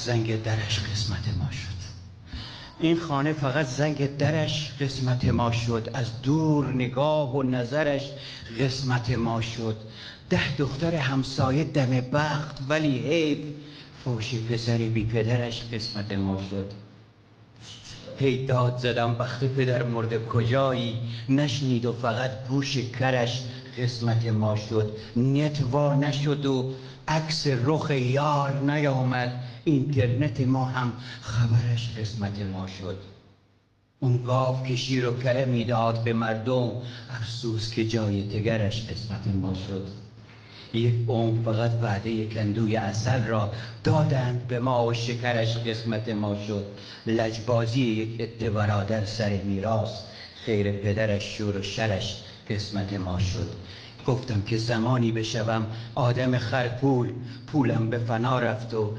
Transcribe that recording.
زنگ درش قسمت ما شد. این خانه فقط زنگ درش قسمت ما شد. از دور نگاه و نظرش قسمت ما شد. 10 دختر همسایه دم بخت، ولی حیف فوش پسری بی پدرش قسمت ما شد. هی داد زدم وقت پدر مرده کجایی، نشنید و فقط گوش کرش قسمت ما شد. نت وا نشد و عکس رخ یار نیامد، اینترنت ما هم خبرش قسمت ما شد. اون گاو که شیر و کره میداد به مردم، افسوس که جای دگرش قسمت ما شد. یک عمر فقط وعده کندوی عسل را دادند به ما و شکرش قسمت ما شد. لجبازی یک عده برادر سر میراث، خیر پدرش شور و شرش قسمت ما شد. گفتم که زمانی بشوم آدم خرپول، پولم به فنا رفت و